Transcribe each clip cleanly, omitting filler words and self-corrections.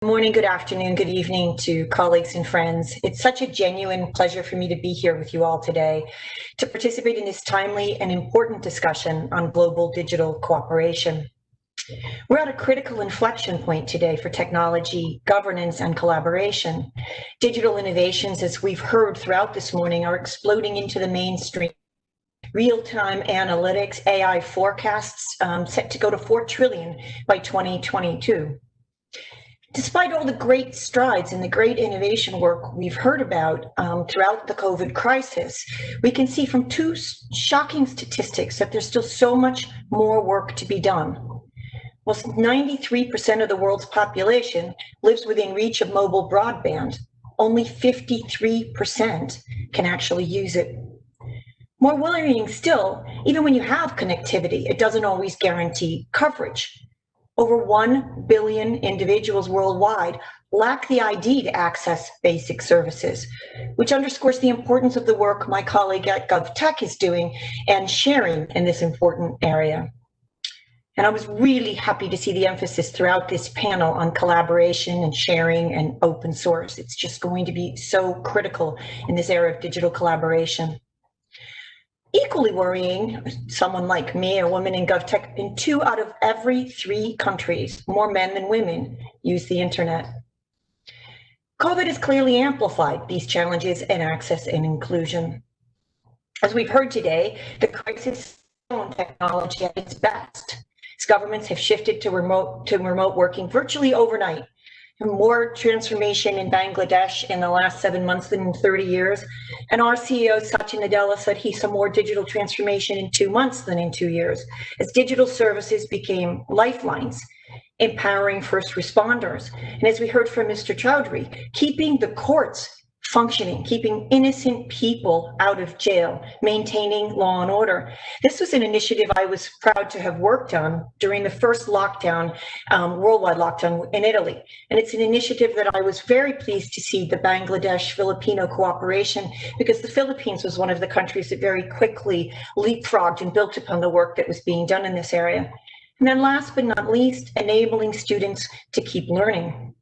Good morning, good afternoon, good evening to colleagues and friends. It's such a genuine pleasure for me to be here with you all today to participate in this timely and important discussion on global digital cooperation. We're at a critical inflection point today for technology, governance, and collaboration. Digital innovations, as we've heard throughout this morning, are exploding into the mainstream. Real-time analytics, AI forecasts set to go to 4 trillion by 2022. Despite all the great strides and the great innovation work we've heard about throughout the COVID crisis, we can see from two shocking statistics that there's still so much more work to be done. While 93% of the world's population lives within reach of mobile broadband, only 53% can actually use it. More worrying still, even when you have connectivity, it doesn't always guarantee coverage. Over 1 billion individuals worldwide lack the ID to access basic services, which underscores the importance of the work my colleague at GovTech is doing and sharing in this important area. And I was really happy to see the emphasis throughout this panel on collaboration and sharing and open source. It's just going to be so critical in this era of digital collaboration. Equally worrying, someone like me, a woman in GovTech, in 2 out of every 3 countries, more men than women use the internet. COVID has clearly amplified these challenges in access and inclusion. As we've heard today, the crisis is on technology at its best, as governments have shifted to remote working virtually overnight. More transformation in Bangladesh in the last 7 months than in 30 years. And our CEO, Satya Nadella, said he saw more digital transformation in 2 months than in 2 years, as digital services became lifelines, empowering first responders. And as we heard from Mr. Chowdhury, keeping the courts functioning, keeping innocent people out of jail, maintaining law and order. This was an initiative I was proud to have worked on during the first lockdown, worldwide lockdown in Italy. And it's an initiative that I was very pleased to see the Bangladesh-Filipino cooperation, because the Philippines was one of the countries that very quickly leapfrogged and built upon the work that was being done in this area. And then last but not least, enabling students to keep learning.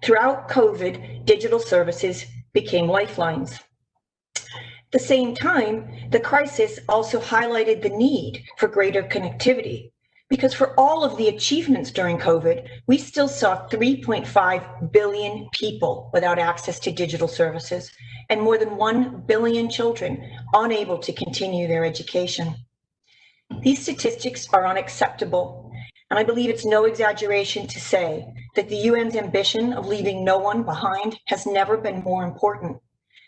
Throughout COVID, digital services became lifelines. At the same time, the crisis also highlighted the need for greater connectivity, because for all of the achievements during COVID, we still saw 3.5 billion people without access to digital services and more than 1 billion children unable to continue their education. These statistics are unacceptable, and I believe it's no exaggeration to say that the UN's ambition of leaving no one behind has never been more important,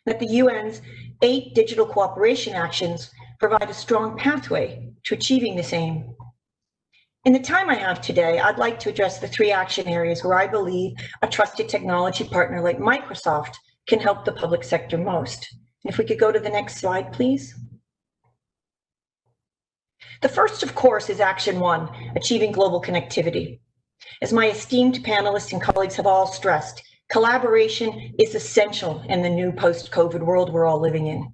that the UN's 8 digital cooperation actions provide a strong pathway to achieving this aim. In the time I have today, I'd like to address the 3 action areas where I believe a trusted technology partner like Microsoft can help the public sector most. And if we could go to the next slide, please. The first, of course, is Action 1, achieving global connectivity. As my esteemed panelists and colleagues have all stressed, collaboration is essential in the new post-COVID world we're all living in.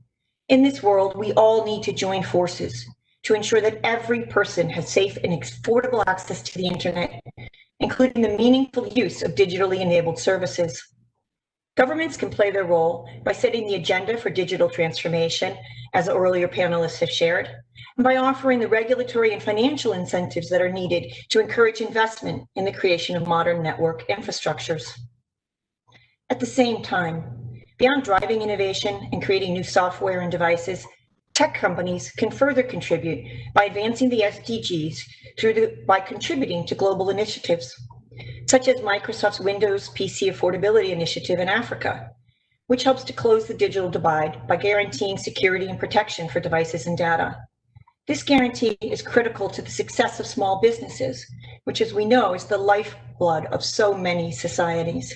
In this world, we all need to join forces to ensure that every person has safe and affordable access to the internet, including the meaningful use of digitally enabled services. Governments can play their role by setting the agenda for digital transformation, as earlier panelists have shared, and by offering the regulatory and financial incentives that are needed to encourage investment in the creation of modern network infrastructures. At the same time, beyond driving innovation and creating new software and devices, tech companies can further contribute by advancing the SDGs by contributing to global initiatives, such as Microsoft's Windows PC Affordability Initiative in Africa, which helps to close the digital divide by guaranteeing security and protection for devices and data. This guarantee is critical to the success of small businesses, which, as we know, is the lifeblood of so many societies.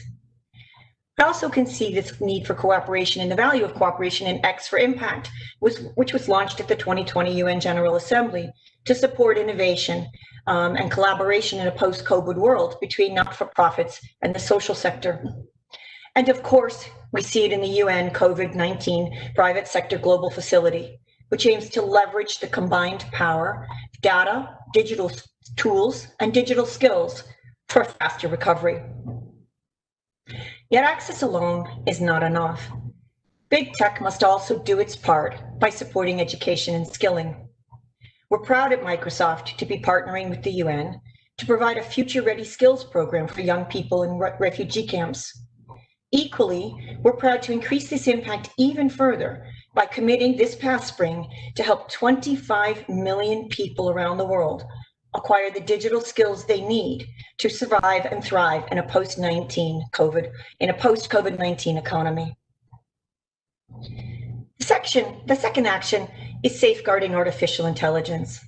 I also can see this need for cooperation and the value of cooperation in X for Impact, which was launched at the 2020 UN General Assembly to support innovation and collaboration in a post-COVID world between not-for-profits and the social sector. And of course, we see it in the UN COVID-19 Private Sector Global Facility, which aims to leverage the combined power of data, digital tools, and digital skills for a faster recovery. Yet access alone is not enough. Big tech must also do its part by supporting education and skilling. We're proud at Microsoft to be partnering with the UN to provide a future-ready skills program for young people in refugee camps. Equally, we're proud to increase this impact even further by committing this past spring to help 25 million people around the world acquire the digital skills they need to survive and thrive in a post-COVID-19 economy. The second action is safeguarding artificial intelligence.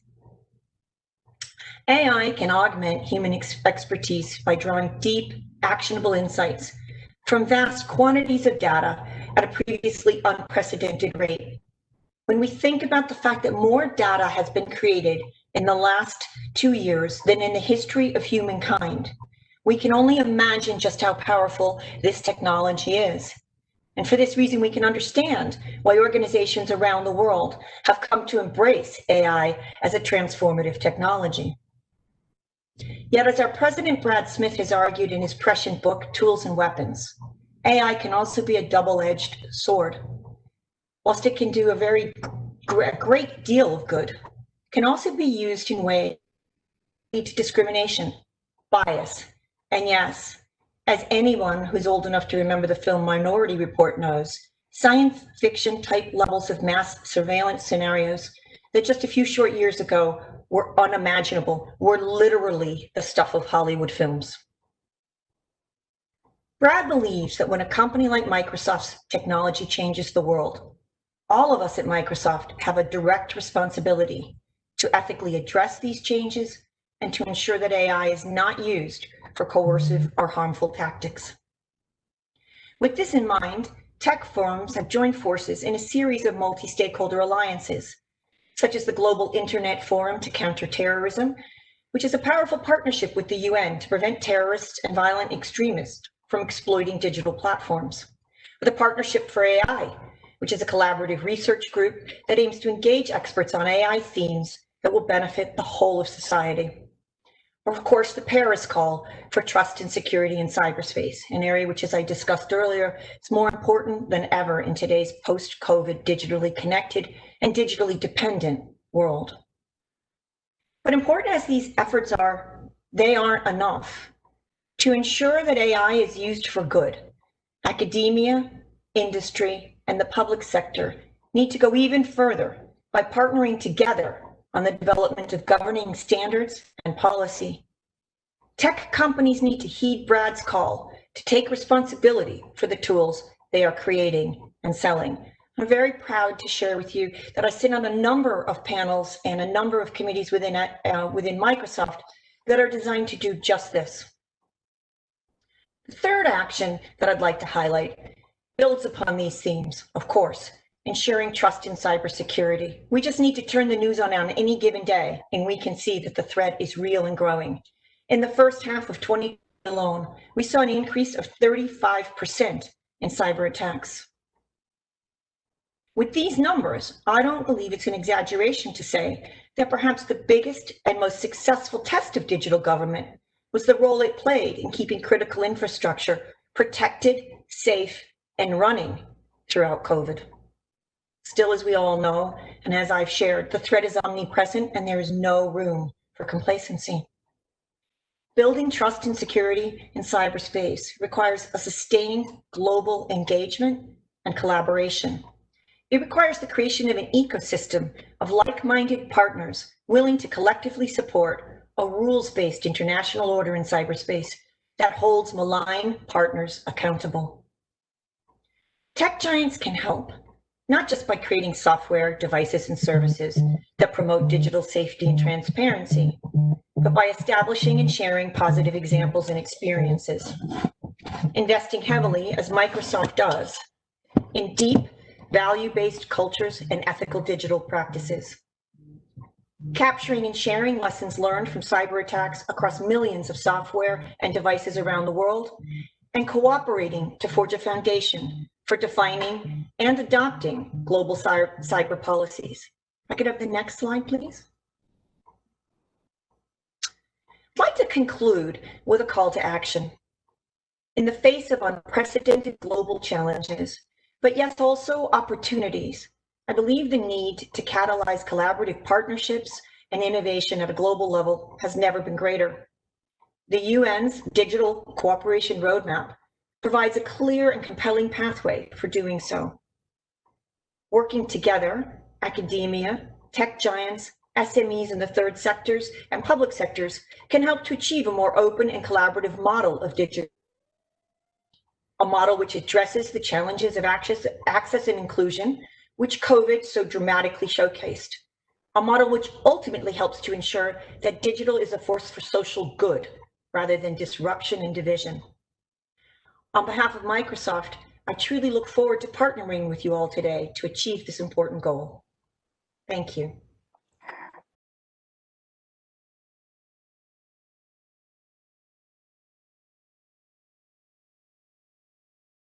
AI can augment human expertise by drawing deep, actionable insights from vast quantities of data at a previously unprecedented rate. When we think about the fact that more data has been created in the last 2 years than in the history of humankind, we can only imagine just how powerful this technology is. And for this reason, we can understand why organizations around the world have come to embrace AI as a transformative technology. Yet, as our President Brad Smith has argued in his prescient book, Tools and Weapons, AI can also be a double-edged sword. Whilst it can do a great deal of good, it can also be used in ways that lead to discrimination, bias, and yes, as anyone who's old enough to remember the film Minority Report knows, science fiction type levels of mass surveillance scenarios that just a few short years ago were unimaginable, were literally the stuff of Hollywood films. Brad believes that when a company like Microsoft's technology changes the world, all of us at Microsoft have a direct responsibility to ethically address these changes and to ensure that AI is not used for coercive or harmful tactics. With this in mind, tech firms have joined forces in a series of multi-stakeholder alliances, such as the Global Internet Forum to Counter Terrorism, which is a powerful partnership with the UN to prevent terrorists and violent extremists from exploiting digital platforms. The Partnership for AI, which is a collaborative research group that aims to engage experts on AI themes that will benefit the whole of society. Or of course, the Paris Call for trust and security in cyberspace, an area which, as I discussed earlier, is more important than ever in today's post-COVID digitally connected and digitally dependent world. But important as these efforts are, they aren't enough. To ensure that AI is used for good, academia, industry, and the public sector need to go even further by partnering together on the development of governing standards and policy. Tech companies need to heed Brad's call to take responsibility for the tools they are creating and selling. I'm very proud to share with you that I sit on a number of panels and a number of committees within Microsoft that are designed to do just this. The third action that I'd like to highlight builds upon these themes, of course, ensuring trust in cybersecurity. We just need to turn the news on any given day, and we can see that the threat is real and growing. In the first half of 2020 alone, we saw an increase of 35% in cyber attacks. With these numbers, I don't believe it's an exaggeration to say that perhaps the biggest and most successful test of digital government was the role it played in keeping critical infrastructure protected, safe, and running throughout COVID. Still, as we all know, and as I've shared, the threat is omnipresent and there is no room for complacency. Building trust and security in cyberspace requires a sustained global engagement and collaboration. It requires the creation of an ecosystem of like-minded partners willing to collectively support a rules-based international order in cyberspace that holds malign partners accountable. Tech giants can help, not just by creating software, devices, and services that promote digital safety and transparency, but by establishing and sharing positive examples and experiences. Investing heavily, as Microsoft does, in deep, value-based cultures and ethical digital practices. Capturing and sharing lessons learned from cyber attacks across millions of software and devices around the world, and cooperating to forge a foundation for defining and adopting global cyber policies. If I could have the next slide, please. I'd like to conclude with a call to action. In the face of unprecedented global challenges, but yes, also opportunities, I believe the need to catalyze collaborative partnerships and innovation at a global level has never been greater. The UN's Digital Cooperation Roadmap provides a clear and compelling pathway for doing so. Working together, academia, tech giants, SMEs in the third sectors, and public sectors can help to achieve a more open and collaborative model of digital, a model which addresses the challenges of access and inclusion, which COVID so dramatically showcased, a model which ultimately helps to ensure that digital is a force for social good rather than disruption and division. On behalf of Microsoft, I truly look forward to partnering with you all today to achieve this important goal. Thank you.